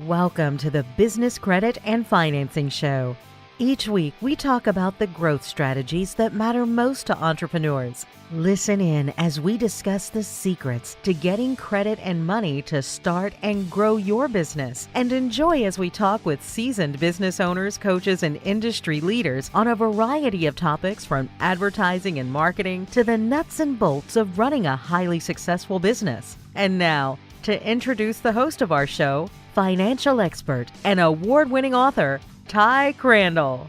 Welcome to the Business Credit and Financing Show. Each week, we talk about the growth strategies that matter most to entrepreneurs. Listen in as we discuss the secrets to getting credit and money to start and grow your business. And enjoy as we talk with seasoned business owners, coaches, and industry leaders on a variety of topics from advertising and marketing to the nuts and bolts of running a highly successful business. And now, to introduce the host of our show, financial expert and award-winning author, Ty Crandall.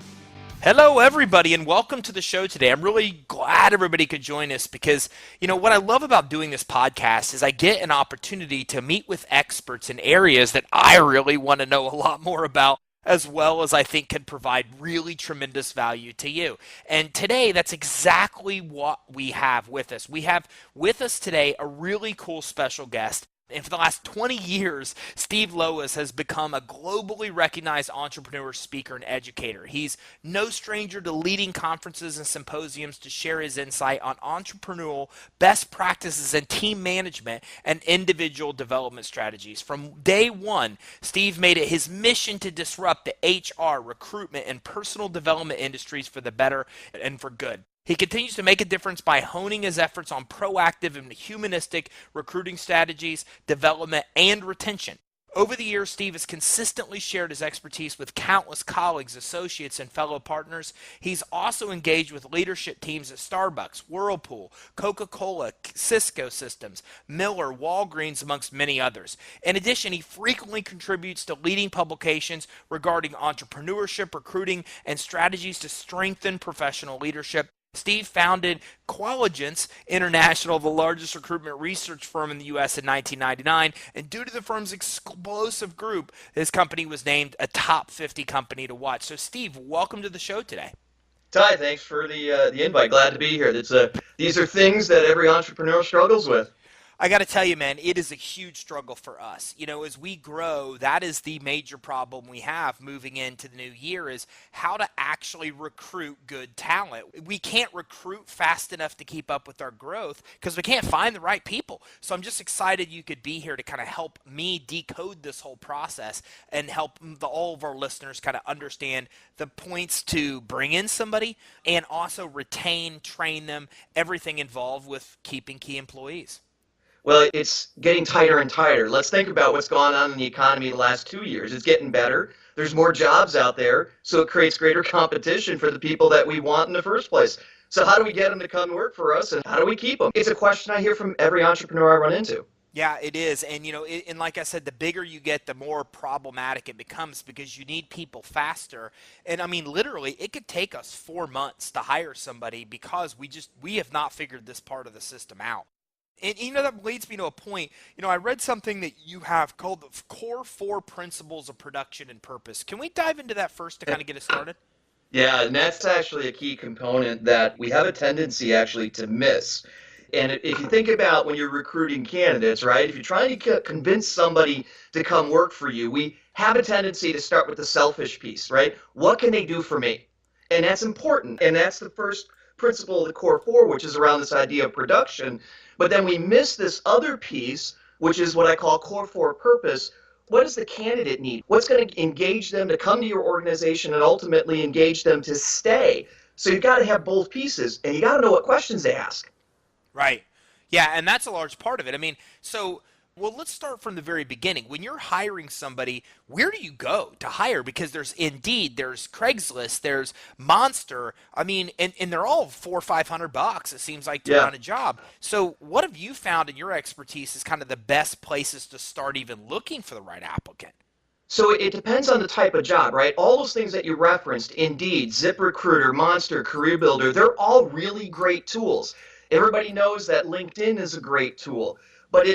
Hello, everybody, and welcome to the show today. I'm really glad everybody could join us because, what I love about doing this podcast is I get an opportunity to meet with experts in areas that I really want to know a lot more about, as well as I think could provide really tremendous value to you. And today, that's exactly what we have with us. We have with us today a really cool special guest. And for the last 20 years, Steve Lowisz has become a globally recognized entrepreneur, speaker, and educator. He's no stranger to leading conferences and symposiums to share his insight on entrepreneurial best practices and team management and individual development strategies. From day one, Steve made it his mission to disrupt the HR, recruitment, and personal development industries for the better and for good. He continues to make a difference by honing his efforts on proactive and humanistic recruiting strategies, development, and retention. Over the years, Steve has consistently shared his expertise with countless colleagues, associates, and fellow partners. He's also engaged with leadership teams at Starbucks, Whirlpool, Coca-Cola, Cisco Systems, Miller, Walgreens, amongst many others. In addition, he frequently contributes to leading publications regarding entrepreneurship, recruiting, and strategies to strengthen professional leadership. Steve founded Qualigence International, the largest recruitment research firm in the U.S. in 1999, and due to the firm's explosive growth, his company was named a top 50 company to watch. So, Steve, welcome to the show today. Ty, thanks for the invite. Glad to be here. These are things that every entrepreneur struggles with. I got to tell you, man, it is a huge struggle for us. As we grow, that is the major problem we have moving into the new year is how to actually recruit good talent. We can't recruit fast enough to keep up with our growth because we can't find the right people. So I'm just excited you could be here to kind of help me decode this whole process and help all of our listeners kind of understand the points to bring in somebody and also retain, train them, everything involved with keeping key employees. Well, it's getting tighter and tighter. Let's think about what's gone on in the economy the last 2 years. It's getting better. There's more jobs out there, so it creates greater competition for the people that we want in the first place. So how do we get them to come work for us, and how do we keep them? It's a question I hear from every entrepreneur I run into. Yeah, it is. And, and like I said, the bigger you get, the more problematic it becomes because you need people faster. And I mean, literally, it could take us 4 months to hire somebody because we have not figured this part of the system out. And, that leads me to a point. I read something that you have called the core 4 principles of production and purpose. Can we dive into that first to kind of get us started? Yeah, and that's actually a key component that we have a tendency actually to miss. And if you think about when you're recruiting candidates, right, if you're trying to convince somebody to come work for you, we have a tendency to start with the selfish piece, right? What can they do for me? And that's important. And that's the first principle of the core 4, which is around this idea of production. But then we miss this other piece, which is what I call core 4 purpose. What does the candidate need? What's going to engage them to come to your organization and ultimately engage them to stay? So you've got to have both pieces, and you got to know what questions they ask. Right. Yeah, and that's a large part of it. I mean, let's start from the very beginning. When you're hiring somebody, where do you go to hire? Because there's Indeed, there's Craigslist, there's Monster. I mean, and they're all $400 or $500. It seems like to run a job. So, what have you found in your expertise is kind of the best places to start even looking for the right applicant? So it depends on the type of job, right? All those things that you referenced, Indeed, ZipRecruiter, Monster, Career Builder, they're all really great tools. Everybody knows that LinkedIn is a great tool. But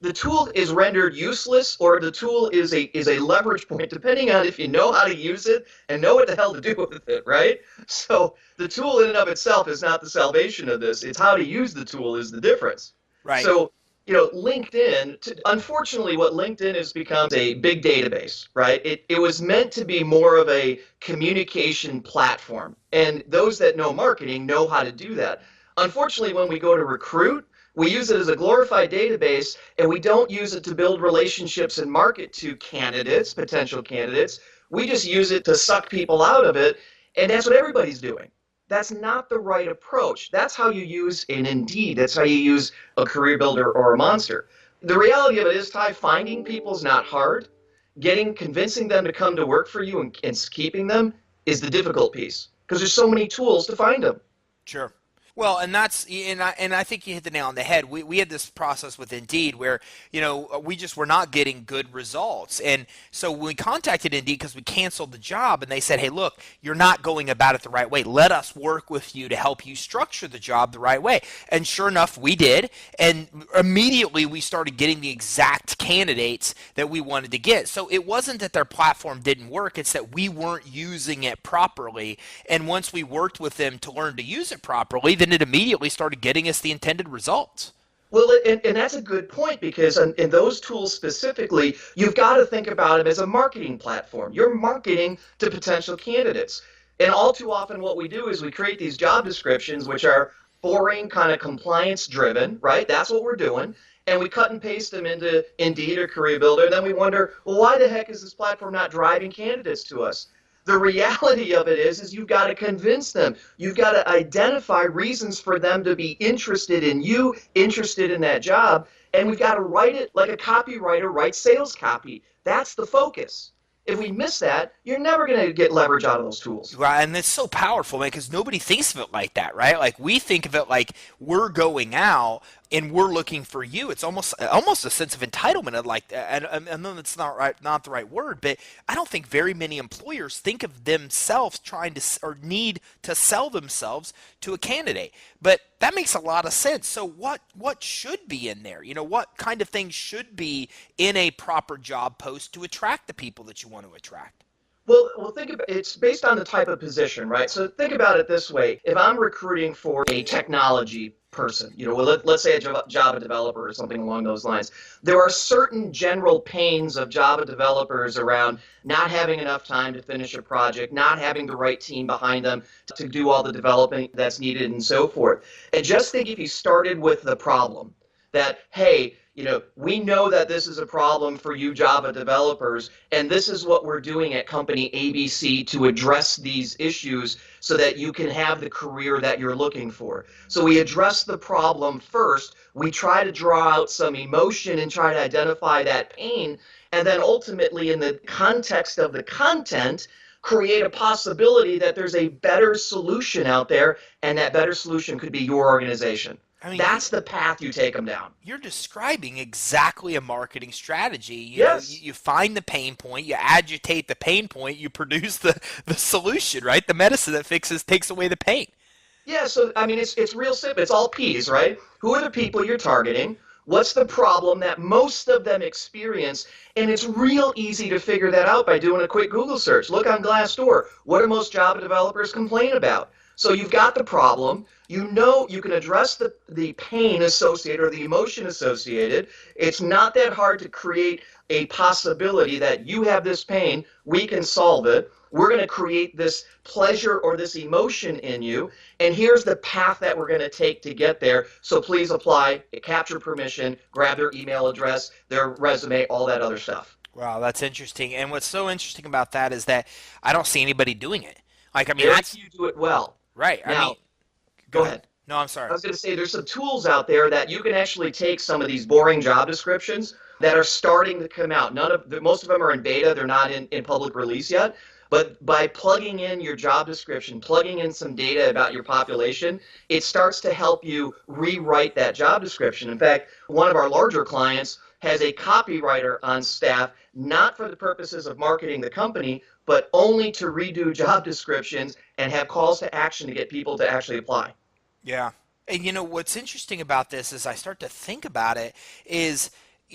the tool is rendered useless, or the tool is a leverage point, depending on if you know how to use it and know what the hell to do with it, right? So the tool in and of itself is not the salvation of this. It's how to use the tool is the difference. Right. So, LinkedIn, unfortunately, what LinkedIn has become is a big database, right? It was meant to be more of a communication platform. And those that know marketing know how to do that. Unfortunately, when we go to recruit, We use it as a glorified database, and we don't use it to build relationships and market to candidates, potential candidates. We just use it to suck people out of it, and that's what everybody's doing. That's not the right approach. That's how you use an Indeed. That's how you use a career builder or a monster. The reality of it is, Ty, finding people is not hard. Convincing them to come to work for you and keeping them is the difficult piece because there's so many tools to find them. Sure. Well, and I think you hit the nail on the head. We had this process with Indeed where, we just were not getting good results. And so we contacted Indeed because we canceled the job and they said, hey, look, you're not going about it the right way. Let us work with you to help you structure the job the right way. And sure enough, we did. And immediately we started getting the exact candidates that we wanted to get. So it wasn't that their platform didn't work. It's that we weren't using it properly. And once we worked with them to learn to use it properly, then it immediately started getting us the intended results. Well, and that's a good point because in those tools specifically, you've got to think about them as a marketing platform. You're marketing to potential candidates. And all too often what we do is we create these job descriptions which are boring, kind of compliance driven, right? That's what we're doing. And we cut and paste them into Indeed or Career Builder. And then we wonder, well, why the heck is this platform not driving candidates to us? The reality of it is you've got to convince them. You've got to identify reasons for them to be interested in you, interested in that job, and we've got to write it like a copywriter writes sales copy. That's the focus. If we miss that, you're never going to get leverage out of those tools. Right, and it's so powerful, man, because nobody thinks of it like that, right? Like we think of it like we're going out and we're looking for you. It's almost a sense of entitlement, of like, and then it's not the right word, but I don't think very many employers think of themselves trying to or need to sell themselves to a candidate. But that makes a lot of sense. So what should be in there? What kind of things should be in a proper job post to attract the people that you want to attract? Well, think about it's based on the type of position, right? So think about it this way: if I'm recruiting for a technology person, let's say a Java developer or something along those lines, there are certain general pains of Java developers around not having enough time to finish a project, not having the right team behind them to do all the development that's needed, and so forth. And just think if you started with the problem that, hey, we know that this is a problem for you Java developers, and this is what we're doing at company ABC to address these issues so that you can have the career that you're looking for. So we address the problem first. We try to draw out some emotion and try to identify that pain, and then ultimately in the context of the content, create a possibility that there's a better solution out there, and that better solution could be your organization. I mean, that's the path you take them down. You're describing exactly a marketing strategy. Yes. You find the pain point, you agitate the pain point, you produce the solution, right? The medicine that takes away the pain. Yeah, so I mean, it's real simple. It's all P's, right? Who are the people you're targeting? What's the problem that most of them experience? And it's real easy to figure that out by doing a quick Google search. Look on Glassdoor. What do most Java developers complain about? So you've got the problem. You can address the pain associated or the emotion associated. It's not that hard to create a possibility that you have this pain, we can solve it. We're going to create this pleasure or this emotion in you, and here's the path that we're going to take to get there. So please apply, capture permission, grab their email address, their resume, all that other stuff. Wow, that's interesting. And what's so interesting about that is that I don't see anybody doing it. If you do it well. Right. Now, go ahead. No, I'm sorry. I was going to say there's some tools out there that you can actually take some of these boring job descriptions that are starting to come out. Most of them are in beta. They're not in public release yet. But by plugging in your job description, plugging in some data about your population, it starts to help you rewrite that job description. In fact, one of our larger clients has a copywriter on staff, not for the purposes of marketing the company, but only to redo job descriptions and have calls to action to get people to actually apply. Yeah. And what's interesting about this as I start to think about it is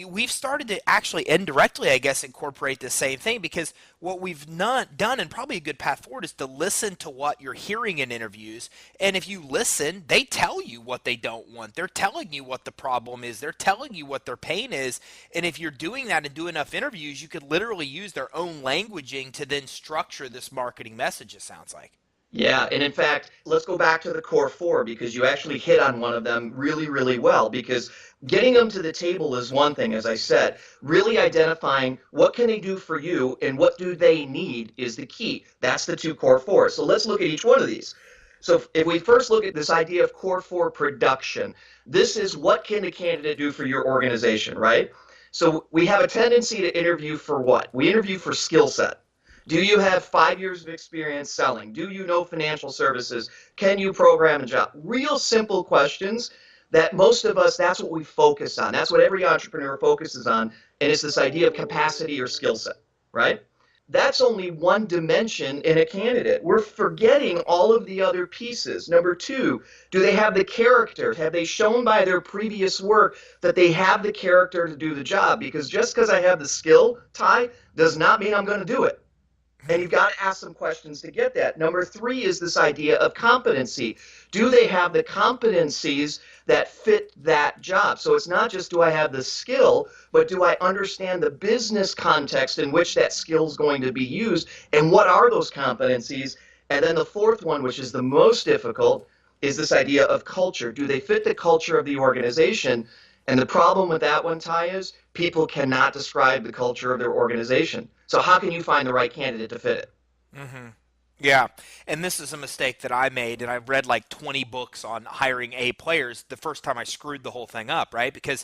we've started to actually indirectly, I guess, incorporate the same thing, because what we've not done, and probably a good path forward, is to listen to what you're hearing in interviews. And if you listen, they tell you what they don't want. They're telling you what the problem is. They're telling you what their pain is. And if you're doing that and do enough interviews, you could literally use their own languaging to then structure this marketing message, it sounds like. Yeah, and in fact, let's go back to the core four because you actually hit on one of them really, really well. Because getting them to the table is one thing, as I said. Really identifying what can they do for you and what do they need is the key. That's the two core fours. So let's look at each one of these. So if we first look at this idea of core four production, this is what can the candidate do for your organization, right? So we have a tendency to interview for what? We interview for skill set. Do you have 5 years of experience selling? Do you know financial services? Can you program a job? Real simple questions that most of us, that's what we focus on. That's what every entrepreneur focuses on. And it's this idea of capacity or skill set, right? That's only one dimension in a candidate. We're forgetting all of the other pieces. Number two, do they have the character? Have they shown by their previous work that they have the character to do the job? Because just because I have the skill, Ty, does not mean I'm going to do it. And you've got to ask some questions to get that. Number three is this idea of competency. Do they have the competencies that fit that job? So it's not just do I have the skill, but do I understand the business context in which that skill is going to be used? And what are those competencies? And then the fourth one, which is the most difficult, is this idea of culture. Do they fit the culture of the organization? And the problem with that one, Ty, is people cannot describe the culture of their organization. So how can you find the right candidate to fit it? Mm-hmm. Yeah, and this is a mistake that I made, and I read like 20 books on hiring A players the first time I screwed the whole thing up, right? Because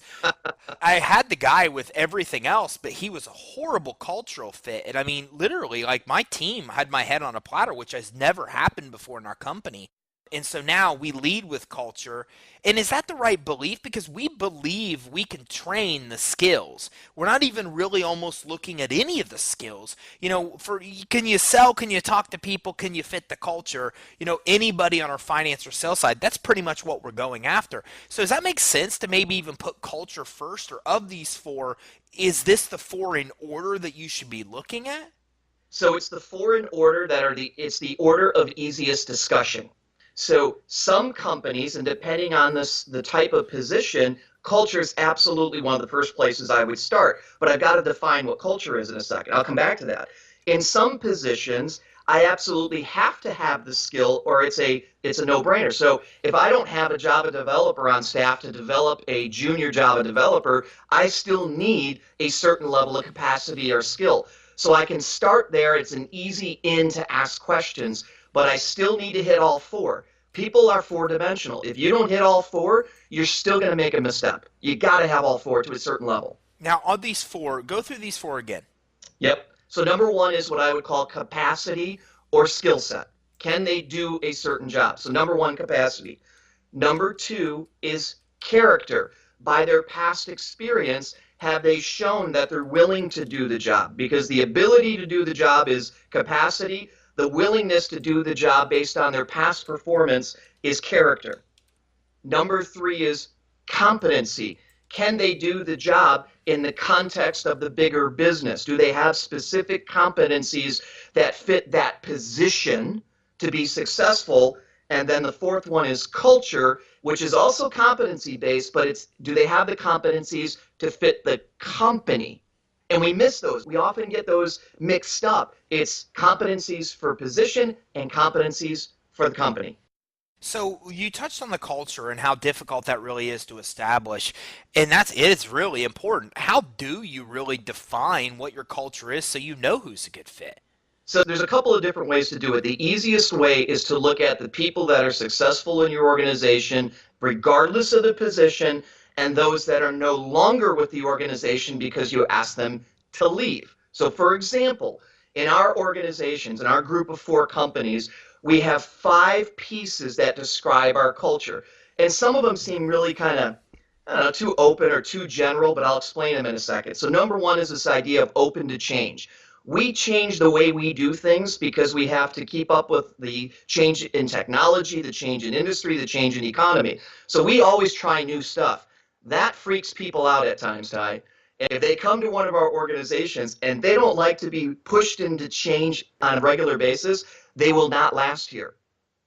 I had the guy with everything else, but he was a horrible cultural fit. And I mean, literally, like my team had my head on a platter, which has never happened before in our company. And so now we lead with culture. And is that the right belief? Because we believe we can train the skills. We're not even really almost looking at any of the skills. You know, for can you sell? Can you talk to people? Can you fit the culture? You know, anybody on our finance or sales side, that's pretty much what we're going after. So does that make sense to maybe even put culture first? Or of these four, is this the four in order that you should be looking at? So it's the four in order that are it's the order of easiest discussion. So some companies, and depending on the type of position, culture is absolutely one of the first places I would start. But I've got to define what culture is in a second. I'll come back to that. In some positions, I absolutely have to have the skill, or it's a no-brainer. So if I don't have a Java developer on staff to develop a junior Java developer, I still need a certain level of capacity or skill. So I can start there. It's an easy in to ask questions, but I still need to hit all four. People are four-dimensional. If you don't hit all four, you're still going to make a misstep. You got to have all four to a certain level. Now, on these four, go through these four again. Yep. So number one is what I would call capacity or skill set. Can they do a certain job? So number one, capacity. Number two is character. By their past experience, have they shown that they're willing to do the job? Because the ability to do the job is capacity. The willingness to do the job based on their past performance is character. Number three is competency. Can they do the job in the context of the bigger business? Do they have specific competencies that fit that position to be successful? And then the fourth one is culture, which is also competency based, but it's do they have the competencies to fit the company? And we miss those. We often get those mixed up. It's competencies for position and competencies for the company. So you touched on the culture and how difficult that really is to establish, and it's really important. How do you really define what your culture is so you know who's a good fit? So there's a couple of different ways to do it. The easiest way is to look at the people that are successful in your organization, regardless of the position, and those that are no longer with the organization because you asked them to leave. So for example, in our organizations, in our group of four companies, we have 5 pieces that describe our culture. And some of them seem really kind of, I don't know, too open or too general, but I'll explain them in a second. So number one is this idea of open to change. We change the way we do things because we have to keep up with the change in technology, the change in industry, the change in economy. So we always try new stuff. That freaks people out at times, Ty. And if they come to one of our organizations and they don't like to be pushed into change on a regular basis, they will not last here.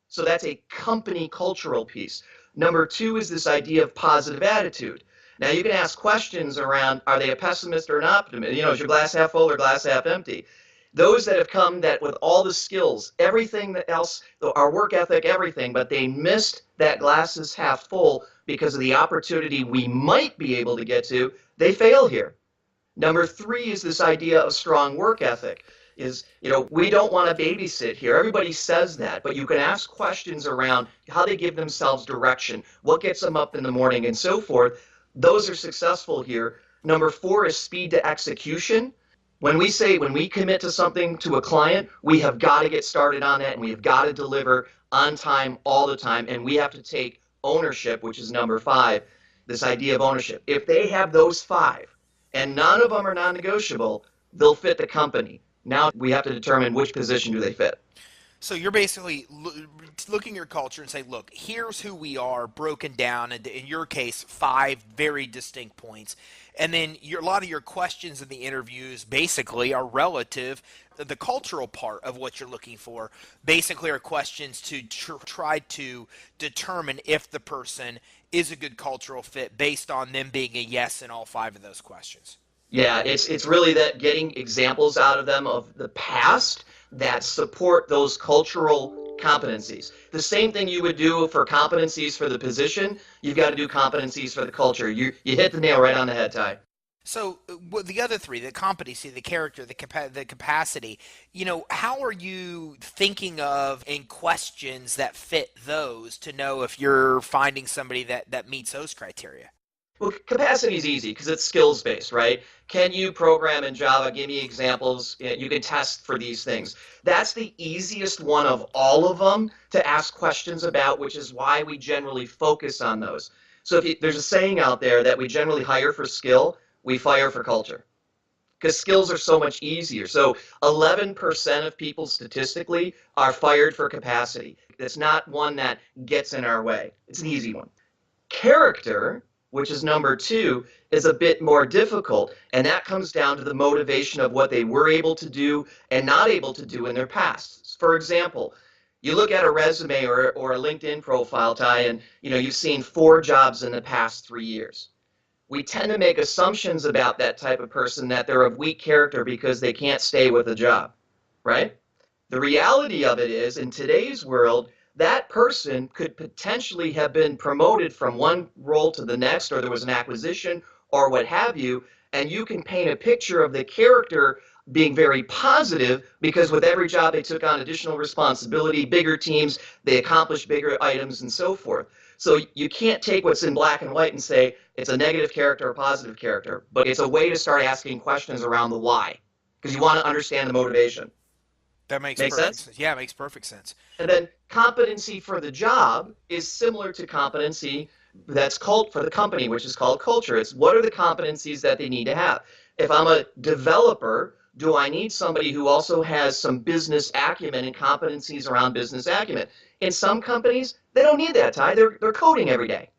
So that's a company cultural piece. Number two is this idea of positive attitude. Now you can ask questions around, are they a pessimist or an optimist? You know, is your glass half full or glass half empty? Those that have come that with all the skills, everything that else, our work ethic, everything, but they missed that glass is half full because of the opportunity we might be able to get to, they fail here. Number three is this idea of strong work ethic. Is, we don't want to babysit here. Everybody says that, but you can ask questions around how they give themselves direction, what gets them up in the morning, and so forth. Those are successful here. Number four is speed to execution. When we commit to something to a client, we have got to get started on that, and we have got to deliver on time all the time, and we have to take ownership, which is number five, this idea of ownership. If they have those five, and none of them are non-negotiable, they'll fit the company. Now we have to determine which position do they fit. So you're basically looking at your culture and say, look, here's who we are broken down into, in your case, 5 very distinct points. And then a lot of your questions in the interviews basically are relative. The cultural part of what you're looking for basically are questions to try to determine if the person is a good cultural fit based on them being a yes in all 5 of those questions. Yeah, it's really that getting examples out of them of the past that support those cultural competencies. The same thing you would do for competencies for the position, you've got to do competencies for the culture. You hit the nail right on the head, Ty. So the other 3, the competency, the character, the capacity, how are you thinking of in questions that fit those to know if you're finding somebody that meets those criteria? Well, capacity is easy because it's skills-based, right? Can you program in Java? Give me examples. You can test for these things. That's the easiest one of all of them to ask questions about, which is why we generally focus on those. So there's a saying out there that we generally hire for skill, we fire for culture, because skills are so much easier. So 11% of people statistically are fired for capacity. That's not one that gets in our way. It's an easy one. Character, which is number 2, is a bit more difficult, and that comes down to the motivation of what they were able to do and not able to do in their past. For example, you look at a resume or a LinkedIn profile, Ty, and you've seen 4 jobs in the past 3 years. We tend to make assumptions about that type of person that they're of weak character because they can't stay with a job, right? The reality of it is, in today's world, that person could potentially have been promoted from one role to the next, or there was an acquisition or what have you, and you can paint a picture of the character being very positive because with every job they took on additional responsibility, bigger teams, they accomplished bigger items and so forth. So you can't take what's in black and white and say it's a negative character or positive character, but it's a way to start asking questions around the why, because you want to understand the motivation. That makes Make perfect sense? Yeah, it makes perfect sense. And then competency for the job is similar to competency that's called for the company, which is called culture. It's what are the competencies that they need to have. If I'm a developer, do I need somebody who also has some business acumen and competencies around business acumen? In some companies, they don't need that, Ty. They're coding every day.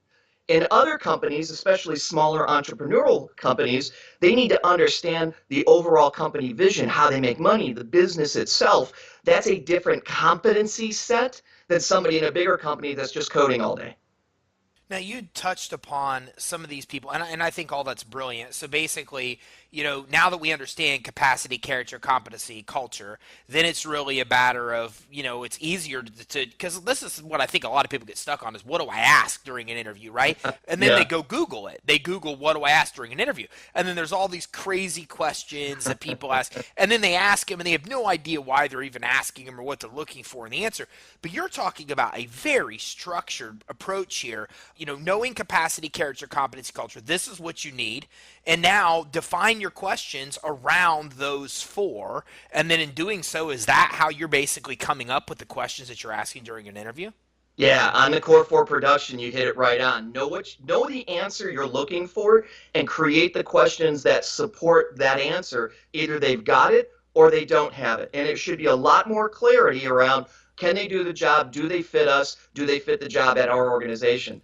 In other companies, especially smaller entrepreneurial companies, they need to understand the overall company vision, how they make money, the business itself. That's a different competency set than somebody in a bigger company that's just coding all day. Now, you touched upon some of these people, and I think all that's brilliant. So basically, now that we understand capacity, character, competency, culture, then it's really a matter of, it's easier to because this is what I think a lot of people get stuck on is what do I ask during an interview, right? And then they go Google it. They Google what do I ask during an interview. And then there's all these crazy questions that people ask. And then they ask them, and they have no idea why they're even asking them or what they're looking for in the answer. But you're talking about a very structured approach here. Knowing capacity, character, competency, culture, this is what you need. And now define your questions around those 4. And then in doing so, is that how you're basically coming up with the questions that you're asking during an interview? Yeah, on the Core 4 production, you hit it right on. Know the answer you're looking for and create the questions that support that answer. Either they've got it or they don't have it. And it should be a lot more clarity around, can they do the job? Do they fit us? Do they fit the job at our organization?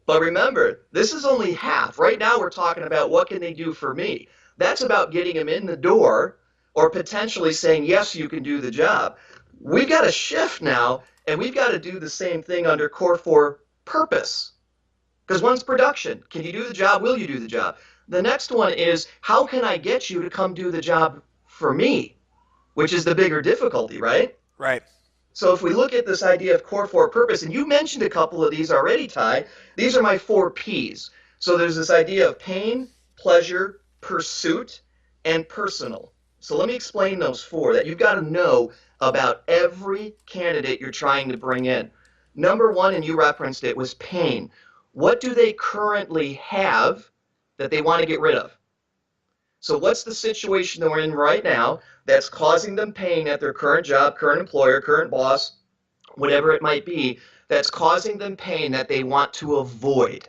But remember, this is only half. Right now we're talking about what can they do for me. That's about getting them in the door or potentially saying, yes, you can do the job. We've got to shift now, and we've got to do the same thing under Core 4 purpose. Because one's production. Can you do the job? Will you do the job? The next one is, how can I get you to come do the job for me? which is the bigger difficulty, right? Right. So if we look at this idea of core four purpose, and you mentioned a couple of these already, Ty, these are my 4 Ps. So there's this idea of pain, pleasure, pursuit, and personal. So let me explain those 4 that you've got to know about every candidate you're trying to bring in. Number 1, and you referenced it, was pain. What do they currently have that they want to get rid of? So what's the situation that we're in right now that's causing them pain at their current job, current employer, current boss, whatever it might be, that's causing them pain that they want to avoid?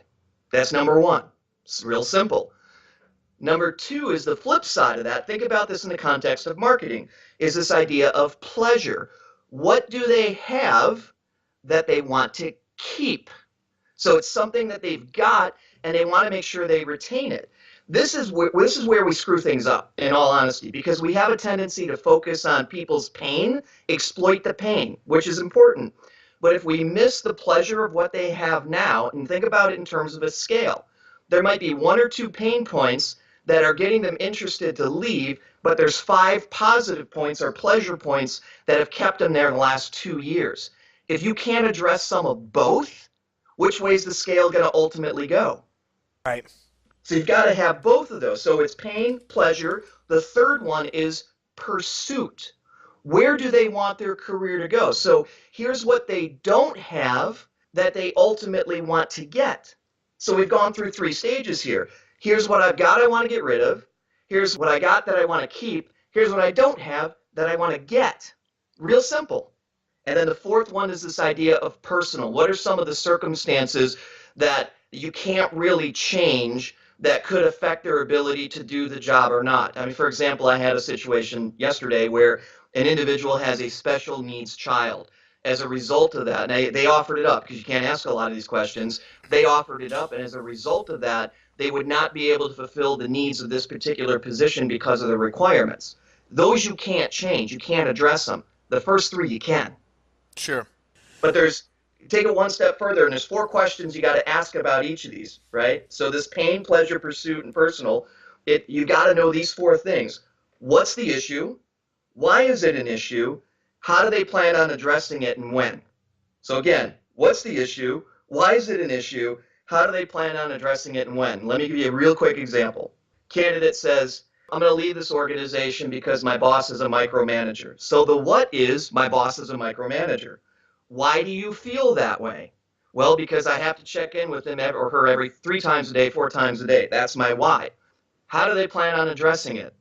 That's number 1. It's real simple. Number 2 is the flip side of that. Think about this in the context of marketing, is this idea of pleasure. What do they have that they want to keep? So it's something that they've got and they want to make sure they retain it. This is where we screw things up, in all honesty, because we have a tendency to focus on people's pain, exploit the pain, which is important. But if we miss the pleasure of what they have now, and think about it in terms of a scale, there might be 1 or 2 pain points that are getting them interested to leave, but there's 5 positive points or pleasure points that have kept them there in the last 2 years. If you can't address some of both, which way is the scale going to ultimately go? Right. So you've got to have both of those. So it's pain, pleasure. The third one is pursuit. Where do they want their career to go? So here's what they don't have that they ultimately want to get. So we've gone through 3 stages here. Here's what I've got I want to get rid of. Here's what I got that I want to keep. Here's what I don't have that I want to get. Real simple. And then the fourth one is this idea of personal. What are some of the circumstances that you can't really change that could affect their ability to do the job or not? I mean, for example, I had a situation yesterday where an individual has a special needs child. As a result of that, and they offered it up because you can't ask a lot of these questions. They offered it up, and as a result of that, they would not be able to fulfill the needs of this particular position because of the requirements. Those you can't change. You can't address them. The first 3 you can. Sure. But take it one step further, and there's 4 questions you got to ask about each of these, right? So this pain, pleasure, pursuit, and personal, you got to know these 4 things. What's the issue? Why is it an issue? How do they plan on addressing it and when? So again, what's the issue? Why is it an issue? How do they plan on addressing it and when? Let me give you a real quick example. Candidate says, I'm going to leave this organization because my boss is a micromanager. So the what is, my boss is a micromanager. Why do you feel that way? Well, because I have to check in with him or her every 3 times a day, 4 times a day. That's my why. How do they plan on addressing it?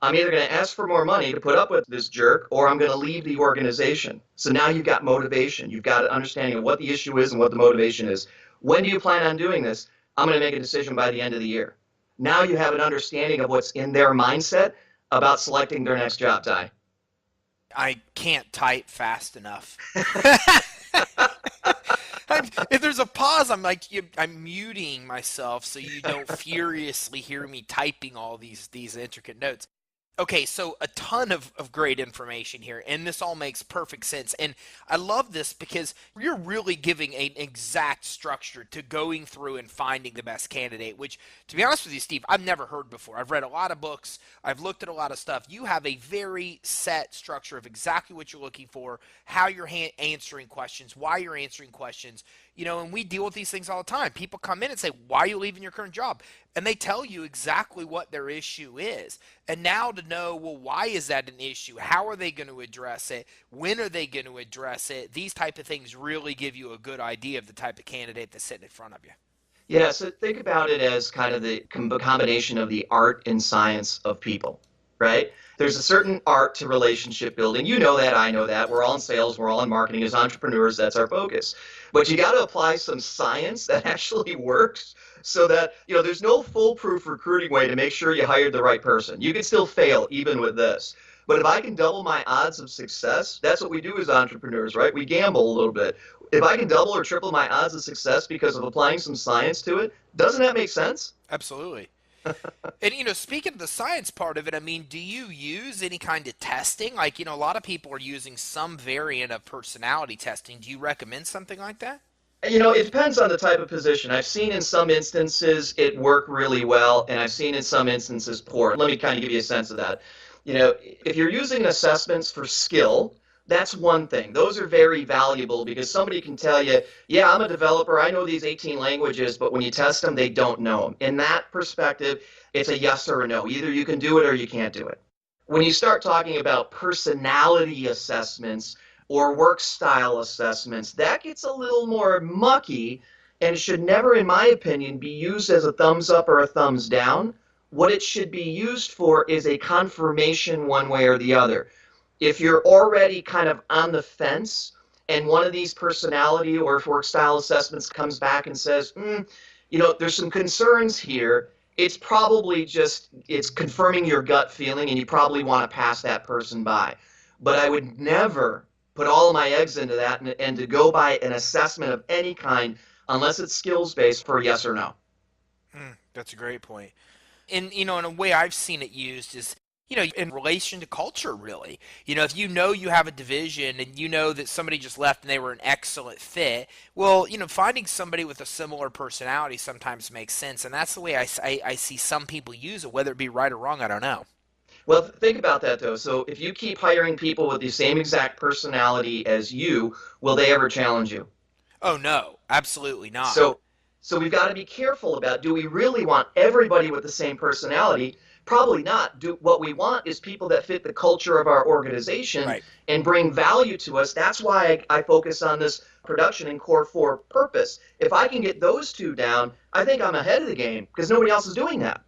I'm either going to ask for more money to put up with this jerk, or I'm going to leave the organization. So now you've got motivation. You've got an understanding of what the issue is and what the motivation is. When do you plan on doing this? I'm going to make a decision by the end of the year. Now you have an understanding of what's in their mindset about selecting their next job, Ty. I can't type fast enough. If there's a pause, I'm muting myself so you don't furiously hear me typing all these intricate notes. Okay, so a ton of great information here, and this all makes perfect sense. And I love this because you're really giving an exact structure to going through and finding the best candidate, which, to be honest with you, Steve, I've never heard before. I've read a lot of books. I've looked at a lot of stuff. You have a very set structure of exactly what you're looking for, how you're answering questions, why you're answering questions. You know, and we deal with these things all the time. People come in and say, why are you leaving your current job? And they tell you exactly what their issue is. And now to know, well, why is that an issue? How are they going to address it? When are they going to address it? These type of things really give you a good idea of the type of candidate that's sitting in front of you. Yeah, so think about it as kind of the combination of the art and science of people, right? There's a certain art to relationship building. You know that, I know that. We're all in sales, we're all in marketing. As entrepreneurs, that's our focus. But you got to apply some science that actually works so that, there's no foolproof recruiting way to make sure you hired the right person. You can still fail even with this. But if I can double my odds of success, that's what we do as entrepreneurs, right? We gamble a little bit. If I can double or triple my odds of success because of applying some science to it, doesn't that make sense? Absolutely. And, speaking of the science part of it, I mean, do you use any kind of testing? Like, a lot of people are using some variant of personality testing. Do you recommend something like that? It depends on the type of position. I've seen in some instances it work really well, and I've seen in some instances poor. Let me kind of give you a sense of that. If you're using assessments for skill, that's one thing. Those are very valuable because somebody can tell you, yeah, I'm a developer, I know these 18 languages, but when you test them, they don't know them. In that perspective, it's a yes or a no. Either you can do it or you can't do it. When you start talking about personality assessments or work style assessments, that gets a little more mucky and should never, in my opinion, be used as a thumbs up or a thumbs down. What it should be used for is a confirmation one way or the other. If you're already kind of on the fence and one of these personality or work style assessments comes back and says, there's some concerns here, it's probably it's confirming your gut feeling and you probably want to pass that person by. But I would never put all of my eggs into that and to go by an assessment of any kind unless it's skills based for yes or no. That's a great point. And, in a way I've seen it used is, in relation to culture, really. If you have a division and you know that somebody just left and they were an excellent fit, well, finding somebody with a similar personality sometimes makes sense. And that's the way I see some people use it, whether it be right or wrong, I don't know. Well, think about that, though. So if you keep hiring people with the same exact personality as you, will they ever challenge you? Oh, no, absolutely not. So we've got to be careful about, do we really want everybody with the same personality? Probably not. What we want is people that fit the culture of our organization Right. and bring value to us. That's why I focus on this production and core 4 purpose. If I can get those two down, I think I'm ahead of the game because nobody else is doing that.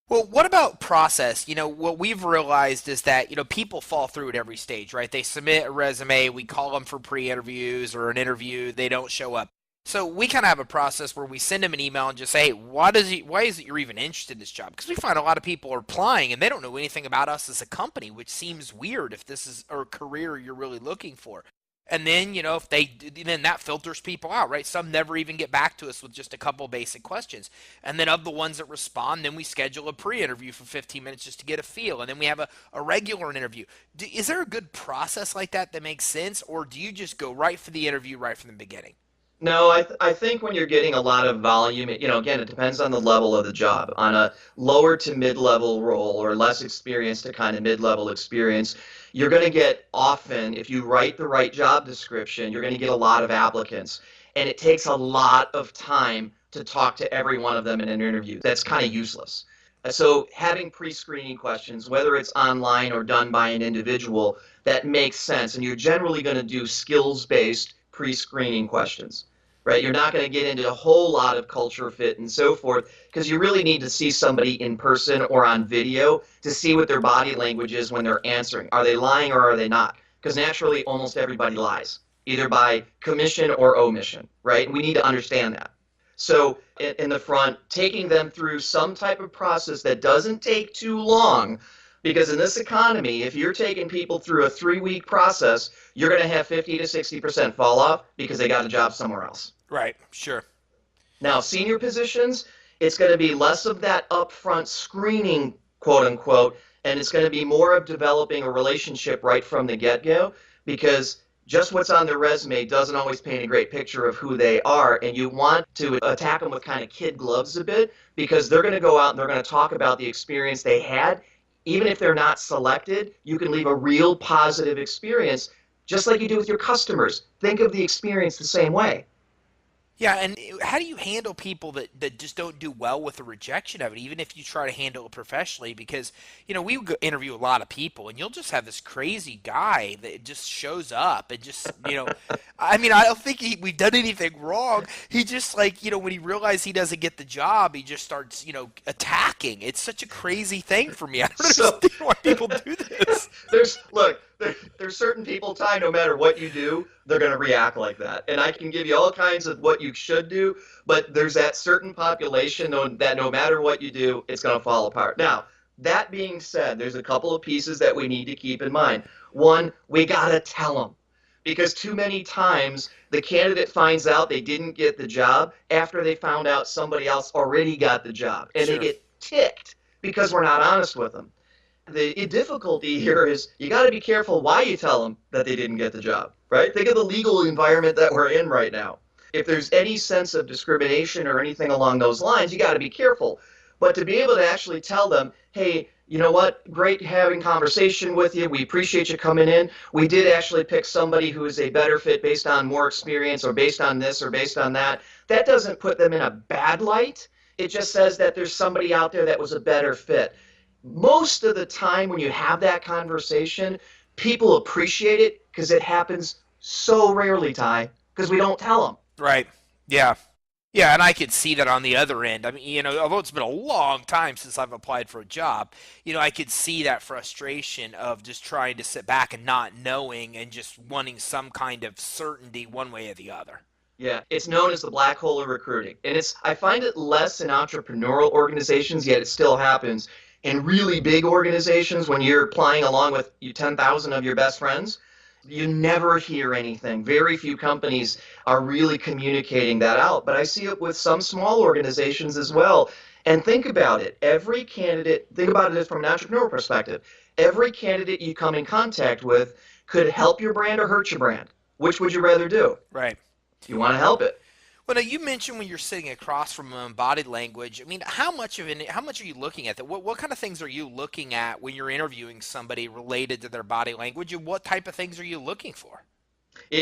Well, what about process? What we've realized is that, people fall through at every stage, right? They submit a resume, we call them for pre-interviews or an interview, they don't show up. So we kind of have a process where we send them an email and just say, hey, why is it you're even interested in this job? Because we find a lot of people are applying and they don't know anything about us as a company, which seems weird if this is a career you're really looking for. And then, then that filters people out, right? Some never even get back to us with just a couple basic questions. And then of the ones that respond, then we schedule a pre-interview for 15 minutes just to get a feel. And then we have a regular interview. Is there a good process like that makes sense? Or do you just go right for the interview right from the beginning? No, I think when you're getting a lot of volume, again, it depends on the level of the job. On a lower to mid-level role or less experience to kind of mid-level experience, you're going to get often, if you write the right job description, you're going to get a lot of applicants. And it takes a lot of time to talk to every one of them in an interview. That's kind of useless. So having pre-screening questions, whether it's online or done by an individual, that makes sense. And you're generally going to do skills-based pre-screening questions, right? You're not going to get into a whole lot of culture fit and so forth because you really need to see somebody in person or on video to see what their body language is when they're answering. Are they lying or are they not? Because naturally, almost everybody lies, either by commission or omission, right? We need to understand that. So in the front, taking them through some type of process that doesn't take too long. Because in this economy, if you're taking people through a 3-week process, you're going to have 50 to 60% fall off because they got a job somewhere else. Right, sure. Now, senior positions, it's going to be less of that upfront screening, quote unquote, and it's going to be more of developing a relationship right from the get-go because just what's on their resume doesn't always paint a great picture of who they are, and you want to attack them with kind of kid gloves a bit because they're going to go out and they're going to talk about the experience they had. Even if they're not selected, you can leave a real positive experience, just like you do with your customers. Think of the experience the same way. Yeah, and how do you handle people that just don't do well with the rejection of it, even if you try to handle it professionally? Because, we interview a lot of people, and you'll just have this crazy guy that just shows up and just, I don't think we've done anything wrong. He just, when he realizes he doesn't get the job, he just starts, attacking. It's such a crazy thing for me. I don't understand why people do this. There's certain people, Ty, no matter what you do, they're going to react like that. And I can give you all kinds of what you should do, but there's that certain population that no matter what you do, it's going to fall apart. Now, that being said, there's a couple of pieces that we need to keep in mind. One, we got to tell them. Because too many times the candidate finds out they didn't get the job after they found out somebody else already got the job. And Sure. They get ticked because we're not honest with them. The difficulty here is you got to be careful why you tell them that they didn't get the job, right? Think of the legal environment that we're in right now. If there's any sense of discrimination or anything along those lines, you got to be careful. But to be able to actually tell them, hey, you know what, great having conversation with you. We appreciate you coming in. We did actually pick somebody who is a better fit based on more experience or based on this or based on that. That doesn't put them in a bad light. It just says that there's somebody out there that was a better fit. Most of the time when you have that conversation, people appreciate it because it happens so rarely, Ty, because we don't tell them. Right. Yeah. Yeah, and I could see that on the other end. I mean, although it's been a long time since I've applied for a job, I could see that frustration of just trying to sit back and not knowing and just wanting some kind of certainty one way or the other. Yeah, it's known as the black hole of recruiting. And I find it less in entrepreneurial organizations, yet it still happens. In really big organizations, when you're applying along with 10,000 of your best friends, you never hear anything. Very few companies are really communicating that out. But I see it with some small organizations as well. And think about it. Think about it from an entrepreneurial perspective. Every candidate you come in contact with could help your brand or hurt your brand. Which would you rather do? Right. You want to help it. Well, now you mentioned when you're sitting across from body language. I mean, how much are you looking at that? What kind of things are you looking at when you're interviewing somebody related to their body language, and what type of things are you looking for?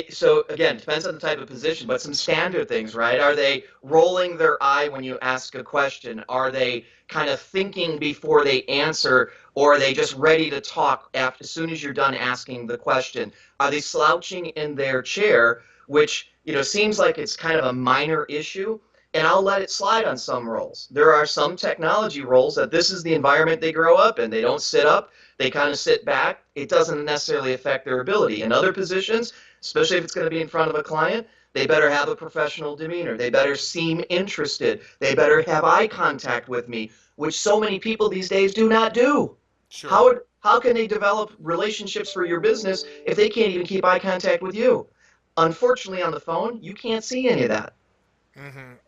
So again, depends on the type of position, but some standard things, right? Are they rolling their eye when you ask a question? Are they kind of thinking before they answer, or are they just ready to talk as soon as you're done asking the question? Are they slouching in their chair, which seems like it's kind of a minor issue, and I'll let it slide on some roles. There are some technology roles that this is the environment they grow up in. They don't sit up, they kind of sit back. It doesn't necessarily affect their ability. In other positions, especially if it's going to be in front of a client, they better have a professional demeanor. They better seem interested. They better have eye contact with me, which so many people these days do not do. Sure. How can they develop relationships for your business if they can't even keep eye contact with you? Unfortunately, on the phone, you can't see any of that.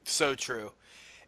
So true.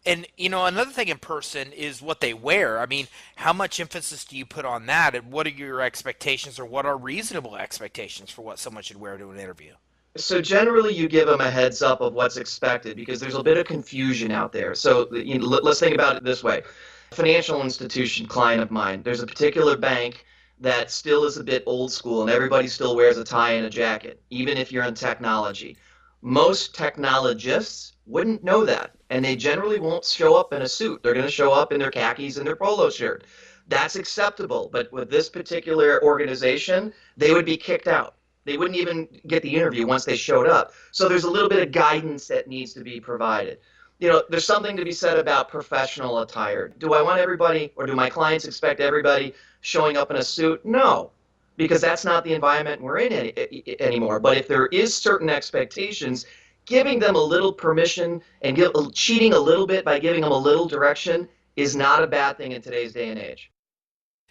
And another thing in person is what they wear. I mean, how much emphasis do you put on that, and what are your expectations, or what are reasonable expectations for what someone should wear to an interview? So generally, you give them a heads up of what's expected because there's a bit of confusion out there. So let's think about it this way. Financial institution client of mine, there's a particular bank that still is a bit old school and everybody still wears a tie and a jacket, even if you're in technology. Most technologists wouldn't know that, and they generally won't show up in a suit. They're going to show up in their khakis and their polo shirt. That's acceptable, but with this particular organization, they would be kicked out. They wouldn't even get the interview once they showed up. So there's a little bit of guidance that needs to be provided. There's something to be said about professional attire. Do I want everybody, or do my clients expect everybody showing up in a suit? No, because that's not the environment we're in anymore. But if there is certain expectations, giving them a little permission and cheating a little bit by giving them a little direction is not a bad thing in today's day and age.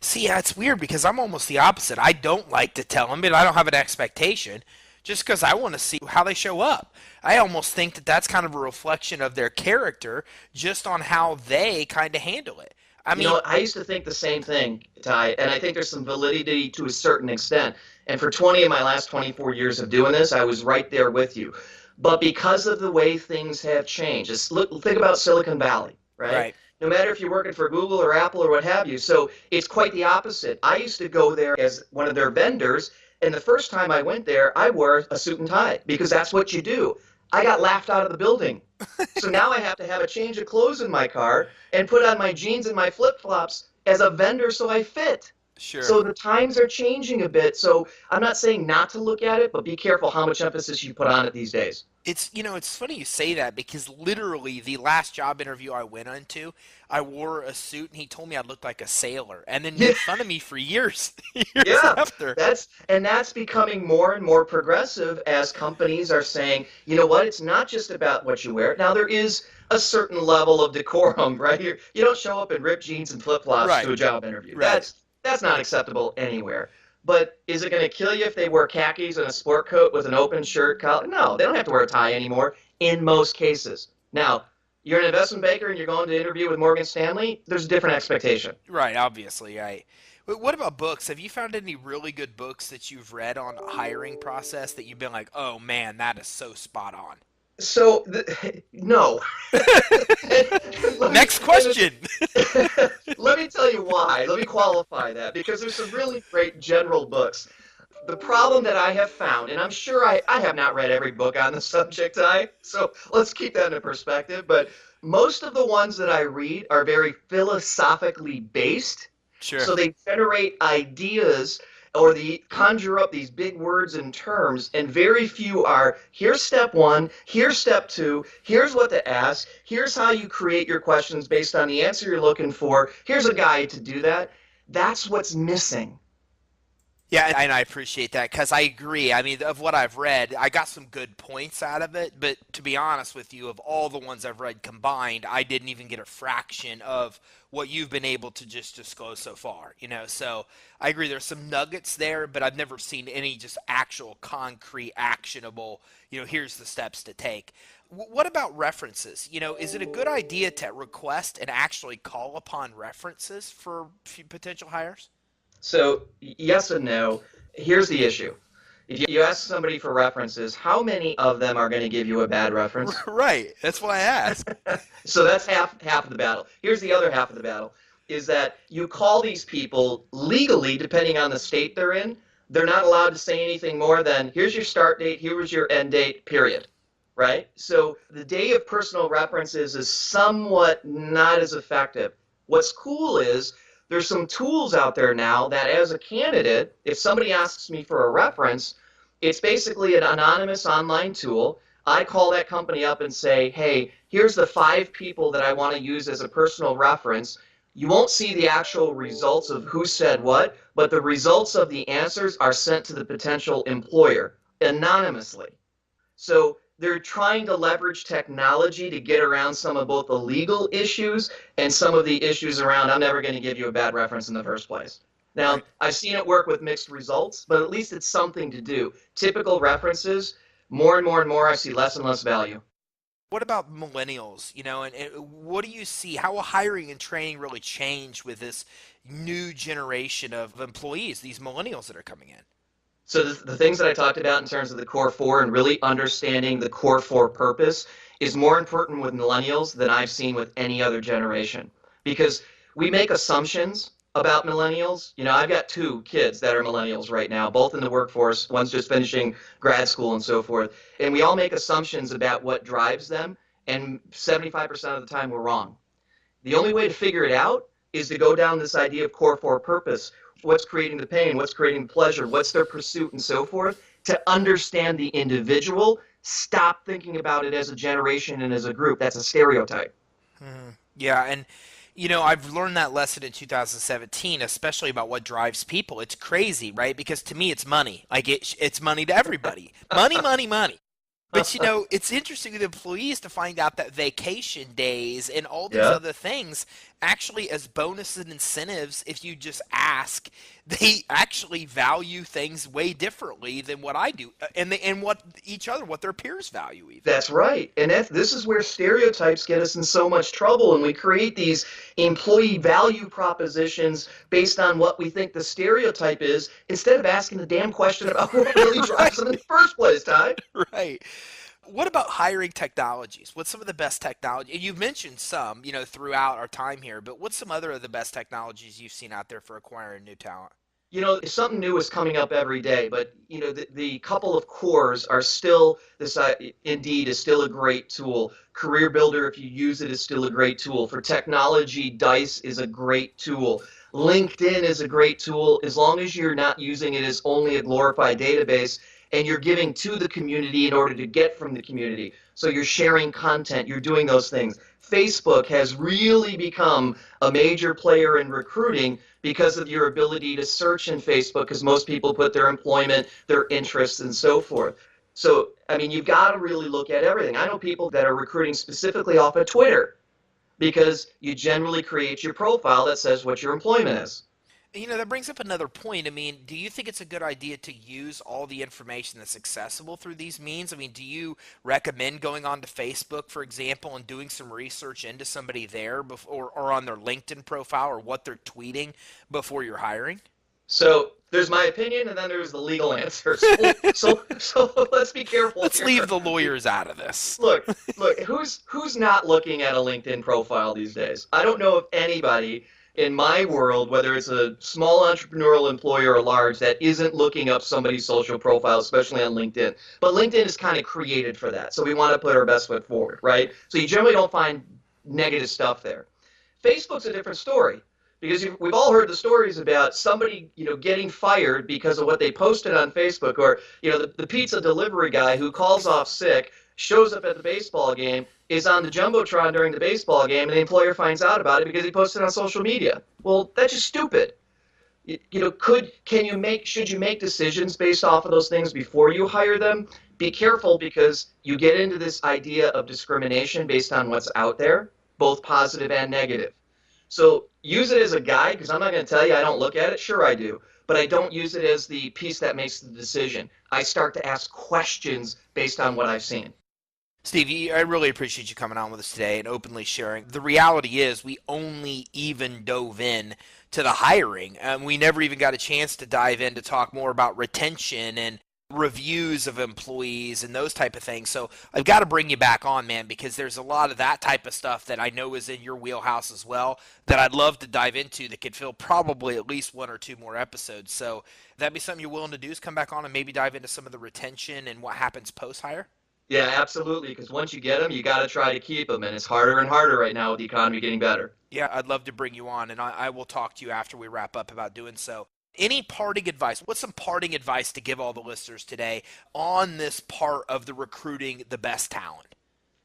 See, yeah, it's weird because I'm almost the opposite. I don't like to tell them, but I don't have an expectation just because I want to see how they show up. I almost think that that's kind of a reflection of their character just on how they kind of handle it. I mean, I used to think the same thing, Ty, and I think there's some validity to a certain extent. And for 20 of my last 24 years of doing this, I was right there with you. But because of the way things have changed, think about Silicon Valley, right? Right. No matter if you're working for Google or Apple or what have you. So it's quite the opposite. I used to go there as one of their vendors, and the first time I went there, I wore a suit and tie because that's what you do. I got laughed out of the building. So now I have to have a change of clothes in my car and put on my jeans and my flip-flops as a vendor so I fit. Sure. So the times are changing a bit. So I'm not saying not to look at it, but be careful how much emphasis you put on it these days. It's funny you say that because literally the last job interview I went into, I wore a suit and he told me I looked like a sailor and then made fun of me for years, after. That's becoming more and more progressive as companies are saying, you know what, it's not just about what you wear. Now there is a certain level of decorum, right? You don't show up in ripped jeans and flip-flops to a job interview. Right. That's not acceptable anywhere. But is it going to kill you if they wear khakis and a sport coat with an open shirt collar? No, they don't have to wear a tie anymore in most cases. Now, you're an investment banker and you're going to interview with Morgan Stanley, there's a different expectation. Right, obviously, right. But what about books? Have you found any really good books that you've read on a hiring process that you've been like, oh man, that is so spot on? No. Next question. Let me tell you why. Let me qualify that because there's some really great general books. The problem that I have found, and I'm sure I have not read every book on the subject, so let's keep that in perspective, but most of the ones that I read are very philosophically based. Sure. So they generate ideas or they conjure up these big words and terms, and very few are here's step one, here's step two, here's what to ask, here's how you create your questions based on the answer you're looking for, here's a guide to do that. That's what's missing. Yeah, and I appreciate that because I agree. I mean, of what I've read, I got some good points out of it. But to be honest with you, of all the ones I've read combined, I didn't even get a fraction of what you've been able to just disclose so far. So I agree. There's some nuggets there, but I've never seen any just actual concrete, actionable. Here's the steps to take. What about references? Is it a good idea to request and actually call upon references for potential hires? So, yes and no. Here's the issue. If you ask somebody for references, how many of them are going to give you a bad reference? Right. That's why I ask. So that's half of the battle. Here's the other half of the battle is that you call these people legally, depending on the state they're in, they're not allowed to say anything more than here's your start date, here's your end date, period. Right? So the day of personal references is somewhat not as effective. What's cool is there's some tools out there now that as a candidate, if somebody asks me for a reference, it's basically an anonymous online tool. I call that company up and say, hey, here's the 5 people that I want to use as a personal reference. You won't see the actual results of who said what, but the results of the answers are sent to the potential employer anonymously. So they're trying to leverage technology to get around some of both the legal issues and some of the issues around I'm never going to give you a bad reference in the first place. Now, Right. I've seen it work with mixed results, but at least it's something to do. Typical references, more and more and more, I see less and less value. What about millennials? And what do you see? How will hiring and training really change with this new generation of employees, these millennials that are coming in? So the things that I talked about in terms of the core four and really understanding the core four purpose is more important with millennials than I've seen with any other generation. Because we make assumptions about millennials. I've got 2 kids that are millennials right now, both in the workforce. One's just finishing grad school and so forth. And we all make assumptions about what drives them. And 75% of the time we're wrong. The only way to figure it out is to go down this idea of core four purpose. What's creating the pain? What's creating the pleasure? What's their pursuit and so forth? To understand the individual, stop thinking about it as a generation and as a group. That's a stereotype. Yeah, and I've learned that lesson in 2017, especially about what drives people. It's crazy, right? Because to me, it's money. Like it's money to everybody. Money, money, money. But it's interesting with employees to find out that vacation days and all these Yeah. other things actually as bonuses and incentives, if you just ask, they actually value things way differently than what I do and what their peers value even. That's right. And this is where stereotypes get us in so much trouble. And we create these employee value propositions based on what we think the stereotype is instead of asking the damn question about what really drives them in the first place, Ty. Right. What about hiring technologies? What's some of the best technology? And you've mentioned some, throughout our time here, but what's some other of the best technologies you've seen out there for acquiring new talent? Something new is coming up every day, but the couple of cores are still this. Indeed, is still a great tool. Career Builder, if you use it, is still a great tool. For technology, Dice is a great tool. LinkedIn is a great tool as long as you're not using it as only a glorified database and you're giving to the community in order to get from the community. So you're sharing content, you're doing those things. Facebook has really become a major player in recruiting because of your ability to search in Facebook, because most people put their employment, their interests, and so forth. So, I mean, you've got to really look at everything. I know people that are recruiting specifically off of Twitter because you generally create your profile that says what your employment is. That brings up another point. I mean, do you think it's a good idea to use all the information that's accessible through these means? I mean, do you recommend going on to Facebook, for example, and doing some research into somebody there before, or on their LinkedIn profile or what they're tweeting before you're hiring? So there's my opinion, and then there's the legal answer. So let's be careful. Let's here. leave the lawyers out of this. Look, who's not looking at a LinkedIn profile these days? I don't know of anybody in my world, whether it's a small entrepreneurial employer or large, that isn't looking up somebody's social profile, especially on LinkedIn. But LinkedIn is kind of created for that. So we want to put our best foot forward, right? So you generally don't find negative stuff there. Facebook's a different story. Because we've all heard the stories about somebody, getting fired because of what they posted on Facebook, or, the pizza delivery guy who calls off sick, shows up at the baseball game, is on the Jumbotron during the baseball game, and the employer finds out about it because he posted on social media. Well, that's just stupid. Should you make decisions based off of those things before you hire them? Be careful, because you get into this idea of discrimination based on what's out there, both positive and negative. So use it as a guide, because I'm not going to tell you I don't look at it. Sure I do. But I don't use it as the piece that makes the decision. I start to ask questions based on what I've seen. Steve, I really appreciate you coming on with us today and openly sharing. The reality is we only even dove in to the hiring. We never even got a chance to dive in to talk more about retention and reviews of employees and those type of things. So I've got to bring you back on, man, because there's a lot of that type of stuff that I know is in your wheelhouse as well that I'd love to dive into that could fill probably at least one or two more episodes. So that'd be something you're willing to do, is come back on and maybe dive into some of the retention and what happens post-hire? Yeah, absolutely, because once you get them, you got to try to keep them, and it's harder and harder right now with the economy getting better. Yeah, I'd love to bring you on, and I will talk to you after we wrap up about doing so. Any parting advice? What's some parting advice to give all the listeners today on this part of the recruiting the best talent?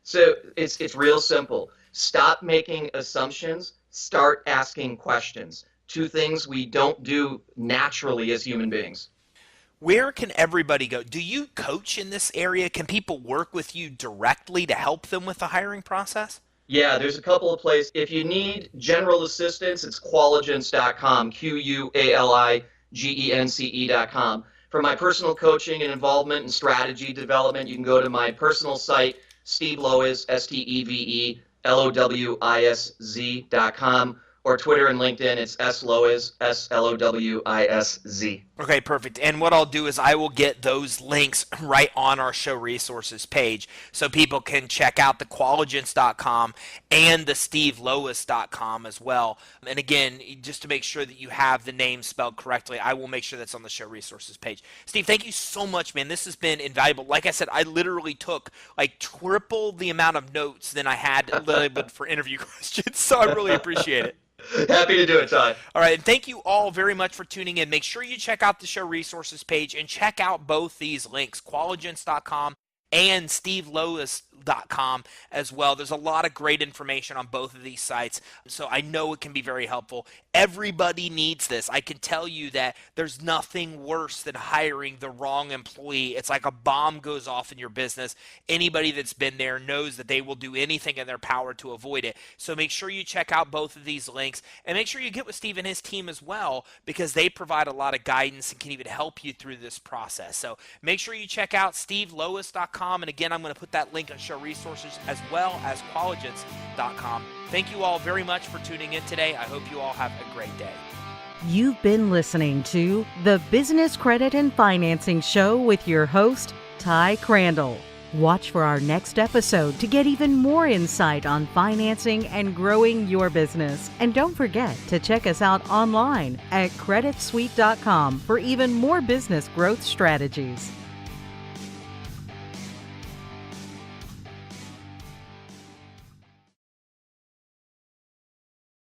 So it's real simple. Stop making assumptions. Start asking questions. Two things we don't do naturally as human beings. Where can everybody go? Do you coach in this area? Can people work with you directly to help them with the hiring process? Yeah, there's a couple of places. If you need general assistance, it's qualigence.com, QUALIGENCE.com. For my personal coaching and involvement in strategy development, you can go to my personal site, Steve Lowisz, STEVELOWISZ.com, or Twitter and LinkedIn, it's SLowisz, SLOWISZ. Okay, perfect. And what I'll do is I will get those links right on our show resources page so people can check out the qualigence.com and the stevelowisz.com as well. And again, just to make sure that you have the name spelled correctly, I will make sure that's on the show resources page. Steve, thank you so much, man. This has been invaluable. Like I said, I literally took like triple the amount of notes than I had for interview questions, so I really appreciate it. Happy to do it, Ty. All right, and thank you all very much for tuning in. Make sure you check out the show resources page and check out both these links, qualigence.com and stevelowisz.com as well. There's a lot of great information on both of these sites, so I know it can be very helpful. Everybody needs this. I can tell you that there's nothing worse than hiring the wrong employee. It's like a bomb goes off in your business. Anybody that's been there knows that they will do anything in their power to avoid it. So make sure you check out both of these links, and make sure you get with Steve and his team as well, because they provide a lot of guidance and can even help you through this process. So make sure you check out stevelowisz.com. And again, I'm going to put that link on show resources as well as qualigence.com. Thank you all very much for tuning in today. I hope you all have a great day. You've been listening to the Business Credit and Financing Show with your host, Ty Crandall. Watch for our next episode to get even more insight on financing and growing your business. And don't forget to check us out online at creditsuite.com for even more business growth strategies.